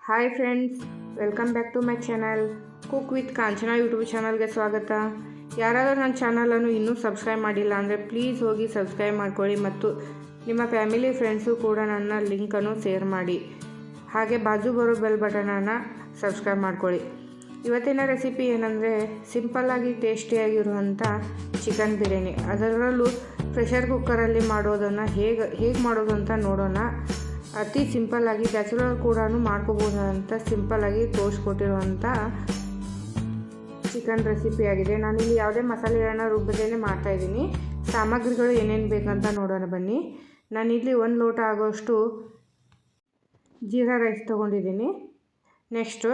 Hi friends, welcome back to my channel cook with Kanchana YouTube ಚಾನಲ್ಗೆ ಸ್ವಾಗತ. ಯಾರಾದರೂ ನನ್ನ ಚಾನಲನ್ನು ಇನ್ನೂ ಸಬ್ಸ್ಕ್ರೈಬ್ ಮಾಡಿಲ್ಲ ಅಂದರೆ ಪ್ಲೀಸ್ ಹೋಗಿ ಸಬ್ಸ್ಕ್ರೈಬ್ ಮಾಡ್ಕೊಳ್ಳಿ ಮತ್ತು ನಿಮ್ಮ ಫ್ಯಾಮಿಲಿ ಫ್ರೆಂಡ್ಸು ಕೂಡ ನನ್ನ ಲಿಂಕನ್ನು ಶೇರ್ ಮಾಡಿ. ಹಾಗೆ ಬಾಜು ಬರೋ ಬೆಲ್ ಬಟನನ್ನು ಸಬ್ಸ್ಕ್ರೈಬ್ ಮಾಡ್ಕೊಳ್ಳಿ. ಇವತ್ತಿನ ರೆಸಿಪಿ ಏನಂದರೆ ಸಿಂಪಲ್ಲಾಗಿ ಟೇಸ್ಟಿಯಾಗಿರುವಂಥ ಚಿಕನ್ ಬಿರಿಯಾನಿ. ಅದರಲ್ಲೂ ಪ್ರೆಷರ್ ಕುಕ್ಕರಲ್ಲಿ ಮಾಡೋದನ್ನು ಹೇಗೆ ಮಾಡೋದು ಅಂತ ನೋಡೋಣ. ಅತಿ ಸಿಂಪಲ್ಲಾಗಿ ಬ್ಯಾಚುಲರ್ ಕೂಡ ಮಾಡ್ಕೋಬೋದಂತ ಸಿಂಪಲ್ಲಾಗಿ ತೋರಿಸ್ಕೊಟ್ಟಿರುವಂಥ ಚಿಕನ್ ರೆಸಿಪಿ ಆಗಿದೆ. ನಾನಿಲ್ಲಿ ಯಾವುದೇ ಮಸಾಲೆಗಳನ್ನ ರುಬ್ಬದೇನೆ ಮಾಡ್ತಾಯಿದ್ದೀನಿ. ಸಾಮಗ್ರಿಗಳು ಏನೇನು ಬೇಕಂತ ನೋಡೋಣ ಬನ್ನಿ. ನಾನಿಲ್ಲಿ 1 ಲೋಟ ಆಗೋಷ್ಟು ಜೀರಾ ರೈಸ್ ತೊಗೊಂಡಿದ್ದೀನಿ. ನೆಕ್ಸ್ಟು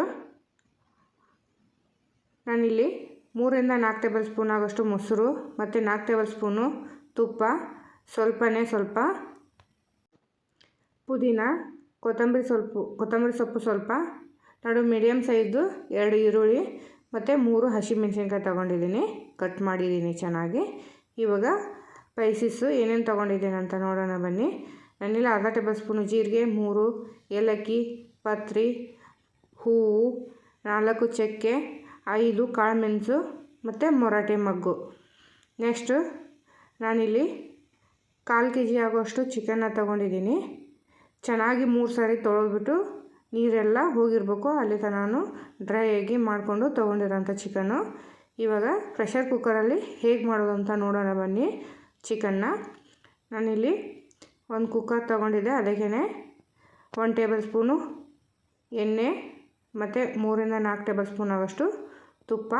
ನಾನಿಲ್ಲಿ 3ರಿಂದ 4 ಟೇಬಲ್ ಸ್ಪೂನ್ ಆಗೋಷ್ಟು ಮೊಸರು ಮತ್ತು 4 ಟೇಬಲ್ ಸ್ಪೂನು ತುಪ್ಪ, ಸ್ವಲ್ಪ ಪುದೀನ, ಕೊತ್ತಂಬರಿ ಸೊಪ್ಪು ಸ್ವಲ್ಪ, ನಡು ಮೀಡಿಯಮ್ ಸೈಜು 2 ಈರುಳ್ಳಿ ಮತ್ತು 3 ಹಸಿಮೆಣಸಿನ್ಕಾಯಿ ತೊಗೊಂಡಿದ್ದೀನಿ, ಕಟ್ ಮಾಡಿದ್ದೀನಿ ಚೆನ್ನಾಗಿ. ಇವಾಗ ಸ್ಪೈಸಸ್ಸು ಏನೇನು ತೊಗೊಂಡಿದ್ದೀನಿ ಅಂತ ನೋಡೋಣ ಬನ್ನಿ. ನಾನಿಲ್ಲಿ ಅರ್ಧ ಟೇಬಲ್ ಸ್ಪೂನು ಜೀರಿಗೆ, 3 ಏಲಕ್ಕಿ, ಪತ್ರಿ, ಹೂವು, 4 ಚಕ್ಕೆ, 5 ಕಾಳುಮೆಣಸು ಮತ್ತು ಮೊರಾಟೆ ಮಗ್ಗು. ನೆಕ್ಸ್ಟು ನಾನಿಲ್ಲಿ 1/4 kg ಆಗೋಷ್ಟು ಚಿಕನ್ನ ತೊಗೊಂಡಿದ್ದೀನಿ. ಚೆನ್ನಾಗಿ 3 ಸಾರಿ ತೊಳೆದ್ಬಿಟ್ಟು ನೀರೆಲ್ಲ ಹೋಗಿರಬೇಕು, ಅಲ್ಲಿ ತನಕ ನಾನು ಡ್ರೈ ಆಗಿ ಮಾಡಿಕೊಂಡು ತೊಗೊಂಡಿರೋಂಥ ಚಿಕನ್ನು. ಇವಾಗ ಪ್ರೆಷರ್ ಕುಕ್ಕರಲ್ಲಿ ಹೇಗೆ ಮಾಡೋದು ಅಂತ ನೋಡೋಣ ಬನ್ನಿ. ಚಿಕನ್ನ ನಾನಿಲ್ಲಿ ಒಂದು ಕುಕ್ಕರ್ ತೊಗೊಂಡಿದ್ದೆ, ಅದಕ್ಕೇ 1 ಟೇಬಲ್ ಸ್ಪೂನು ಎಣ್ಣೆ ಮತ್ತು 3ರಿಂದ 4 ಟೇಬಲ್ ಸ್ಪೂನ್ ಆಗೋಷ್ಟು ತುಪ್ಪ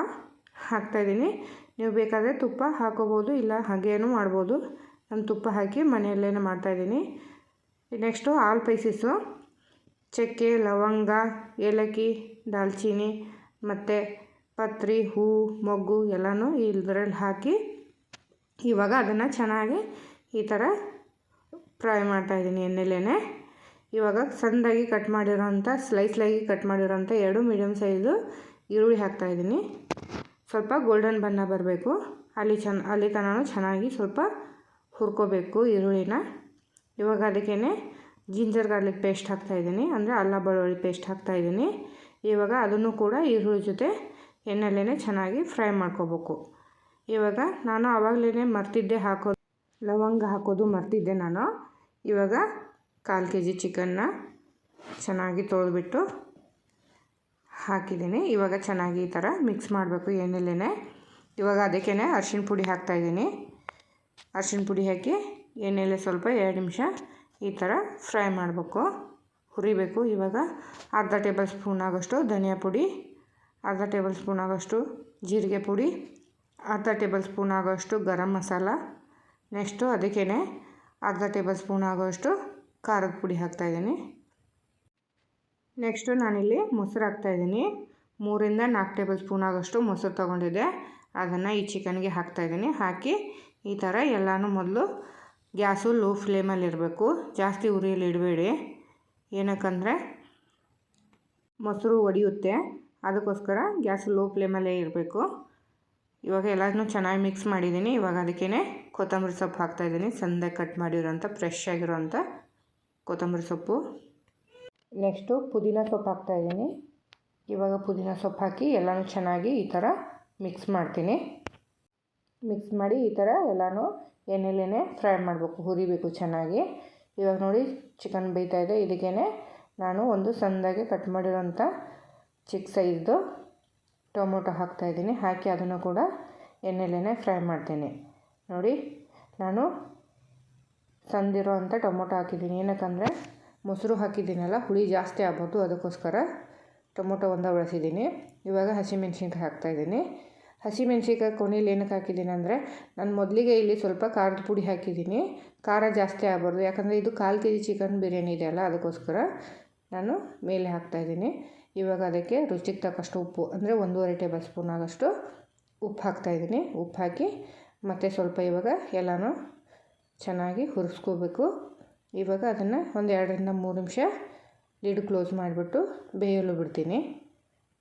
ಹಾಕ್ತಾಯಿದ್ದೀನಿ. ನೀವು ಬೇಕಾದರೆ ತುಪ್ಪ ಹಾಕೋಬೋದು, ಇಲ್ಲ ಹಾಗೇನೂ ಮಾಡ್ಬೋದು. ನಾನು ತುಪ್ಪ ಹಾಕಿ ಮನೆಯಲ್ಲೇ ಮಾಡ್ತಾಯಿದ್ದೀನಿ. ನೆಕ್ಸ್ಟು ಆಲ್ ಸ್ಪೈಸಸ್ಸು ಚಕ್ಕೆ, ಲವಂಗ, ಏಲಕ್ಕಿ, ದಾಲ್ಚೀನಿ ಮತ್ತು ಪತ್ರಿ, ಹೂವು, ಮೊಗ್ಗು ಎಲ್ಲನೂ ಇದರಲ್ಲಿ ಹಾಕಿ ಇವಾಗ ಅದನ್ನು ಚೆನ್ನಾಗಿ ಈ ಥರ ಫ್ರೈ ಮಾಡ್ತಾಯಿದ್ದೀನಿ ಎಣ್ಣೆಲೇ. ಇವಾಗ ಸಣ್ಣದಾಗಿ ಕಟ್ ಮಾಡಿರೋಂಥ ಸ್ಲೈಸ್ಲಾಗಿ ಕಟ್ ಮಾಡಿರೋಂಥ 2 ಮೀಡಿಯಮ್ ಸೈಜು ಈರುಳ್ಳಿ ಹಾಕ್ತಾಯಿದ್ದೀನಿ. ಸ್ವಲ್ಪ ಗೋಲ್ಡನ್ ಬಣ್ಣ ಬರಬೇಕು, ಅಲ್ಲಿ ತನಕ ಚೆನ್ನಾಗಿ ಸ್ವಲ್ಪ ಹುರ್ಕೋಬೇಕು ಈರುಳ್ಳಿನ. ಇವಾಗ ಅದಕ್ಕೇ ಜಿಂಜರ್ ಗಾರ್ಲಿಕ್ ಪೇಸ್ಟ್ ಹಾಕ್ತಾಯಿದ್ದೀನಿ, ಅಂದರೆ ಅಲ್ಲ ಬೆಳ್ಳುಳ್ಳಿ ಪೇಸ್ಟ್ ಹಾಕ್ತಾಯಿದ್ದೀನಿ. ಇವಾಗ ಅದನ್ನು ಕೂಡ ಈರುಳ್ಳಿ ಜೊತೆ ಎಣ್ಣೆಲೇ ಚೆನ್ನಾಗಿ ಫ್ರೈ ಮಾಡ್ಕೋಬೇಕು. ಇವಾಗ ನಾನು ಆವಾಗಲೇ ಮರ್ತಿದ್ದೆ ಲವಂಗ ಹಾಕೋದು ಮರ್ತಿದ್ದೆ ನಾನು. ಇವಾಗ 1/4 kg ಚಿಕನ್ನ ಚೆನ್ನಾಗಿ ತೊಳೆದ್ಬಿಟ್ಟು ಹಾಕಿದ್ದೀನಿ. ಇವಾಗ ಚೆನ್ನಾಗಿ ಈ ಥರ ಮಿಕ್ಸ್ ಮಾಡಬೇಕು ಎಣ್ಣೆಲೇ. ಇವಾಗ ಅದಕ್ಕೇ ಅರಿಶಿಣ ಪುಡಿ ಹಾಕ್ತಾಯಿದ್ದೀನಿ. ಅರಿಶಿಣ ಪುಡಿ ಹಾಕಿ ಎಣ್ಣೆಲೆ ಸ್ವಲ್ಪ 2 ನಿಮಿಷ ಈ ಥರ ಫ್ರೈ ಮಾಡಬೇಕು, ಹುರಿಬೇಕು. ಇವಾಗ ಅರ್ಧ ಟೇಬಲ್ ಸ್ಪೂನ್ ಆಗೋಷ್ಟು ಧನಿಯಾ ಪುಡಿ, ಅರ್ಧ ಟೇಬಲ್ ಸ್ಪೂನ್ ಆಗೋಷ್ಟು ಜೀರಿಗೆ ಪುಡಿ, ಅರ್ಧ ಟೇಬಲ್ ಸ್ಪೂನ್ ಆಗೋಷ್ಟು ಗರಂ ಮಸಾಲ. ನೆಕ್ಸ್ಟು ಅದಕ್ಕೇ ಅರ್ಧ ಟೇಬಲ್ ಸ್ಪೂನ್ ಆಗೋಷ್ಟು ಖಾರದ ಪುಡಿ ಹಾಕ್ತಾಯಿದ್ದೀನಿ. ನೆಕ್ಸ್ಟು ನಾನಿಲ್ಲಿ ಮೊಸರು ಹಾಕ್ತಾಯಿದ್ದೀನಿ. 3ರಿಂದ 4 ಟೇಬಲ್ ಸ್ಪೂನ್ ಆಗೋಷ್ಟು ಮೊಸರು ತೊಗೊಂಡಿದ್ದೆ, ಅದನ್ನು ಈ ಚಿಕನ್ಗೆ ಹಾಕ್ತಾಯಿದ್ದೀನಿ. ಹಾಕಿ ಈ ಥರ ಎಲ್ಲನೂ ಮೊದಲು ಗ್ಯಾಸು ಲೋ ಫ್ಲೇಮಲ್ಲಿ ಇರಬೇಕು, ಜಾಸ್ತಿ ಉರಿಯಲ್ಲಿ ಇಡಬೇಡಿ. ಏನಕ್ಕಂದರೆ ಮೊಸರು ಒಡೆಯುತ್ತೆ, ಅದಕ್ಕೋಸ್ಕರ ಗ್ಯಾಸು ಲೋ ಫ್ಲೇಮಲ್ಲೇ ಇರಬೇಕು. ಇವಾಗ ಎಲ್ಲನೂ ಚೆನ್ನಾಗಿ ಮಿಕ್ಸ್ ಮಾಡಿದ್ದೀನಿ. ಇವಾಗ ಅದಕ್ಕೇ ಕೊತ್ತಂಬರಿ ಸೊಪ್ಪು ಹಾಕ್ತಾಯಿದ್ದೀನಿ, ಸಣ್ಣದಾಗಿ ಕಟ್ ಮಾಡಿರೋಂಥ ಫ್ರೆಶ್ ಆಗಿರೋಂಥ ಕೊತ್ತಂಬರಿ ಸೊಪ್ಪು. ನೆಕ್ಸ್ಟು ಪುದೀನ ಸೊಪ್ಪು ಹಾಕ್ತಾಯಿದ್ದೀನಿ. ಇವಾಗ ಪುದೀನ ಸೊಪ್ಪು ಹಾಕಿ ಎಲ್ಲನೂ ಚೆನ್ನಾಗಿ ಈ ಥರ ಮಿಕ್ಸ್ ಮಾಡ್ತೀನಿ. ಮಿಕ್ಸ್ ಮಾಡಿ ಈ ಥರ ಎಲ್ಲನೂ ಎಣ್ಣೆಲೇ ಫ್ರೈ ಮಾಡಬೇಕು, ಹುರಿಬೇಕು ಚೆನ್ನಾಗಿ. ಇವಾಗ ನೋಡಿ ಚಿಕನ್ ಬೇಯ್ತಾಯಿದೆ. ಇದಕ್ಕೇ ನಾನು ಒಂದು ಸಣ್ಣದಾಗಿ ಕಟ್ ಮಾಡಿರೋಂಥ ಚಿಕ್ಕ ಸೈಜ್ದು ಟೊಮೊಟೊ ಹಾಕ್ತಾಯಿದ್ದೀನಿ. ಹಾಕಿ ಅದನ್ನು ಕೂಡ ಎಣ್ಣೆಲೇ ಫ್ರೈ ಮಾಡ್ತೀನಿ. ನೋಡಿ ನಾನು ಸಣ್ಣದಿರೋ ಅಂಥ ಟೊಮೊಟೊ ಹಾಕಿದ್ದೀನಿ, ಏನಕ್ಕಂದರೆ ಮೊಸರು ಹಾಕಿದ್ದೀನಲ್ಲ, ಹುಳಿ ಜಾಸ್ತಿ ಆಗ್ಬೋದು, ಅದಕ್ಕೋಸ್ಕರ ಟೊಮೊಟೊ ಒಂದೇ ಬಳಸಿದ್ದೀನಿ. ಇವಾಗ ಹಸಿಮೆಣ್ಸಿನ್ಕಾಯಿ ಹಾಕ್ತಾಯಿದ್ದೀನಿ. ಹಸಿಮೆಣ್ಸಿನ್ಕಾಯಿ ಕೊನೆಯಲ್ಲಿ ಏನಕ್ಕೆ ಹಾಕಿದ್ದೀನಿ ಅಂದರೆ, ನಾನು ಮೊದಲಿಗೆ ಇಲ್ಲಿ ಸ್ವಲ್ಪ ಖಾರದ ಪುಡಿ ಹಾಕಿದ್ದೀನಿ, ಖಾರ ಜಾಸ್ತಿ ಆಗಬಾರ್ದು, ಯಾಕಂದರೆ ಇದು 1/4 kg ಚಿಕನ್ ಬಿರಿಯಾನಿ ಇದೆಯಲ್ಲ, ಅದಕ್ಕೋಸ್ಕರ ನಾನು ಮೇಲೆ ಹಾಕ್ತಾಯಿದ್ದೀನಿ. ಇವಾಗ ಅದಕ್ಕೆ ರುಚಿಗೆ ತಕ್ಕಷ್ಟು ಉಪ್ಪು, ಅಂದರೆ 1.5 ಟೇಬಲ್ ಸ್ಪೂನ್ ಆಗೋಷ್ಟು ಉಪ್ಪು ಹಾಕ್ತಾಯಿದ್ದೀನಿ. ಉಪ್ಪು ಹಾಕಿ ಮತ್ತು ಸ್ವಲ್ಪ ಇವಾಗ ಎಲ್ಲನೂ ಚೆನ್ನಾಗಿ ಹುರಿಸ್ಕೋಬೇಕು. ಇವಾಗ ಅದನ್ನು ಒಂದು 2ರಿಂದ 3 ನಿಮಿಷ ಲಿಡ್ ಕ್ಲೋಸ್ ಮಾಡಿಬಿಟ್ಟು ಬೇಯಲು ಬಿಡ್ತೀನಿ.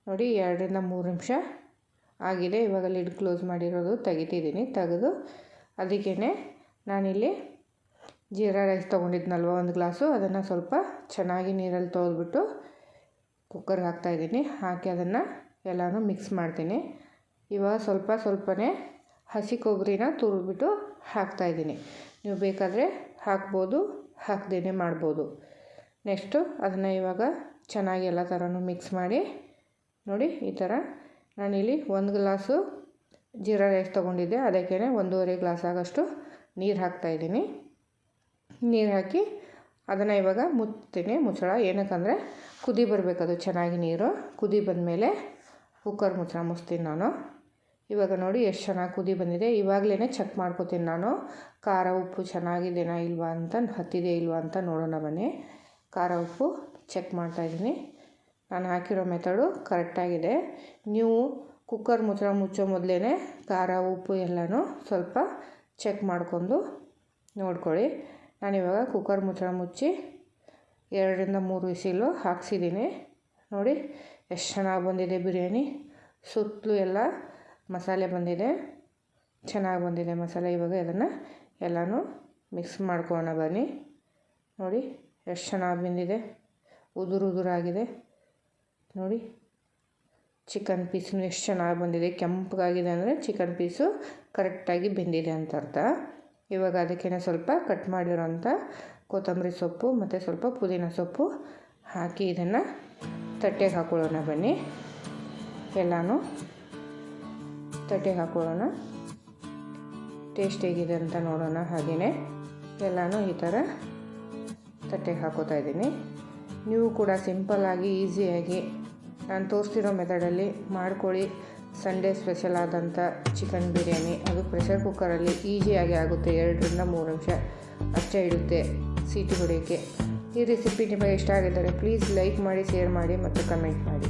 ನೋಡಿ 2ರಿಂದ 3 ನಿಮಿಷ ಆಗಿದೆ. ಇವಾಗ ಲಿಡ್ ಕ್ಲೋಸ್ ಮಾಡಿರೋದು ತೆಗಿತಿದ್ದೀನಿ. ತೆಗೆದು ಅದಕ್ಕೇ ನಾನಿಲ್ಲಿ ಜೀರಾ ರೈಸ್ ತೊಗೊಂಡಿದ್ನಲ್ವ 1 ಗ್ಲಾಸು, ಅದನ್ನು ಸ್ವಲ್ಪ ಚೆನ್ನಾಗಿ ನೀರಲ್ಲಿ ತೊಳೆದ್ಬಿಟ್ಟು ಕುಕ್ಕರ್ಗೆ ಹಾಕ್ತಾಯಿದ್ದೀನಿ. ಹಾಕಿ ಅದನ್ನು ಎಲ್ಲನೂ ಮಿಕ್ಸ್ ಮಾಡ್ತೀನಿ. ಇವಾಗ ಸ್ವಲ್ಪನೇ ಹಸಿ ಕೊಬ್ಬರಿನ ತುರಿದ್ಬಿಟ್ಟು ಹಾಕ್ತಾಯಿದ್ದೀನಿ. ನೀವು ಬೇಕಾದರೆ ಹಾಕ್ಬೋದು, ಹಾಕ್ದೇ ಮಾಡ್ಬೋದು. ನೆಕ್ಸ್ಟು ಅದನ್ನು ಇವಾಗ ಚೆನ್ನಾಗಿ ಎಲ್ಲ ಥರನೂ ಮಿಕ್ಸ್ ಮಾಡಿ ನೋಡಿ. ಈ ಥರ ನಾನಿಲ್ಲಿ 1 ಗ್ಲಾಸು ಜೀರಾ ರೈಸ್ ತೊಗೊಂಡಿದ್ದೆ, ಅದಕ್ಕೇ 1.5 ಗ್ಲಾಸ್ ಆಗೋಷ್ಟು ನೀರು ಹಾಕ್ತಾಯಿದ್ದೀನಿ. ನೀರು ಹಾಕಿ ಅದನ್ನು ಇವಾಗ ಮುಚ್ತೀನಿ. ಮುಚ್ಚಳ ಏನಕ್ಕಂದರೆ ಕುದಿ ಬರಬೇಕದು ಚೆನ್ನಾಗಿ. ನೀರು ಕುದಿ ಬಂದಮೇಲೆ ಕುಕ್ಕರ್ ಮುಚ್ಚಳ ಮುಚ್ತೀನಿ ನಾನು. ಇವಾಗ ನೋಡಿ ಎಷ್ಟು ಚೆನ್ನಾಗಿ ಕುದಿ ಬಂದಿದೆ. ಇವಾಗಲೇ ಚೆಕ್ ಮಾಡ್ಕೋತೀನಿ ನಾನು, ಖಾರ ಉಪ್ಪು ಚೆನ್ನಾಗಿದೆಯಾ ಇಲ್ವಾ ಅಂತ, ಹತ್ತಿದೆ ಇಲ್ವಾ ಅಂತ ನೋಡೋಣ ಬನ್ನಿ. ಖಾರ ಉಪ್ಪು ಚೆಕ್ ಮಾಡ್ತಾಯಿದ್ದೀನಿ. ನಾನು ಹಾಕಿರೋ ಮೆಥಡು ಕರೆಕ್ಟಾಗಿದೆ. ನೀವು ಕುಕ್ಕರ್ ಮುಚ್ಚಳ ಮುಚ್ಚೋ ಮೊದಲೇ ಖಾರ ಉಪ್ಪು ಎಲ್ಲನೂ ಸ್ವಲ್ಪ ಚೆಕ್ ಮಾಡ್ಕೊಂಡು ನೋಡ್ಕೊಳ್ಳಿ. ನಾನಿವಾಗ ಕುಕ್ಕರ್ ಮುಚ್ಚಳ ಮುಚ್ಚಿ 2ರಿಂದ 3 ವಿಸಿಲು ಹಾಕ್ಸಿದ್ದೀನಿ. ನೋಡಿ ಎಷ್ಟು ಚೆನ್ನಾಗಿ ಬಂದಿದೆ ಬಿರಿಯಾನಿ. ಸುತ್ತಲೂ ಎಲ್ಲ ಮಸಾಲೆ ಬಂದಿದೆ, ಚೆನ್ನಾಗಿ ಬಂದಿದೆ ಮಸಾಲೆ. ಇವಾಗ ಎಲ್ಲನೂ ಮಿಕ್ಸ್ ಮಾಡ್ಕೊಳ್ಳೋಣ ಬನ್ನಿ. ನೋಡಿ ಎಷ್ಟು ಚೆನ್ನಾಗಿ ಬಂದಿದೆ, ಉದುರಾಗಿದೆ ನೋಡಿ. ಚಿಕನ್ ಪೀಸು ಎಷ್ಟು ಚೆನ್ನಾಗಿ ಬಂದಿದೆ. ಕೆಂಪಗಾಗಿದೆ ಅಂದರೆ ಚಿಕನ್ ಪೀಸು ಕರೆಕ್ಟಾಗಿ ಬೆಂದಿದೆ ಅಂತ ಅರ್ಥ. ಇವಾಗ ಅದಕ್ಕೇ ಸ್ವಲ್ಪ ಕಟ್ ಮಾಡಿರೋಂಥ ಕೊತ್ತಂಬರಿ ಸೊಪ್ಪು ಮತ್ತು ಸ್ವಲ್ಪ ಪುದೀನ ಸೊಪ್ಪು ಹಾಕಿ ಇದನ್ನು ತಟ್ಟೆಗೆ ಹಾಕ್ಕೊಳ್ಳೋಣ ಬನ್ನಿ. ಎಲ್ಲನೂ ತಟ್ಟೆಗೆ ಹಾಕ್ಕೊಳ್ಳೋಣ. ಟೇಸ್ಟ್ ಹೇಗಿದೆ ಅಂತ ನೋಡೋಣ. ಹಾಗೆಯೇ ಎಲ್ಲನೂ ಈ ಥರ ತಟ್ಟೆಗೆ ಹಾಕೋತಾ ಇದ್ದೀನಿ. ನೀವು ಕೂಡ ಸಿಂಪಲ್ಲಾಗಿ ಈಸಿಯಾಗಿ ನಾನು ತೋರಿಸ್ತಿರೋ ಮೆಥಡಲ್ಲಿ ಮಾಡ್ಕೊಳ್ಳಿ. ಸಂಡೇ ಸ್ಪೆಷಲ್ ಆದಂಥ ಚಿಕನ್ ಬಿರಿಯಾನಿ, ಅದು ಪ್ರೆಷರ್ ಕುಕ್ಕರಲ್ಲಿ ಈಸಿಯಾಗಿ ಆಗುತ್ತೆ. 2ರಿಂದ 3 ನಿಮಿಷ ಅಷ್ಟೇ ಇಡುತ್ತೆ ಸೀಟಿ ಹೊಡೆಯೋಕ್ಕೆ. ಈ ರೆಸಿಪಿ ನಿಮಗೆ ಇಷ್ಟ ಆಗಿದ್ದರೆ ಪ್ಲೀಸ್ ಲೈಕ್ ಮಾಡಿ, ಶೇರ್ ಮಾಡಿ ಮತ್ತು ಕಮೆಂಟ್ ಮಾಡಿ.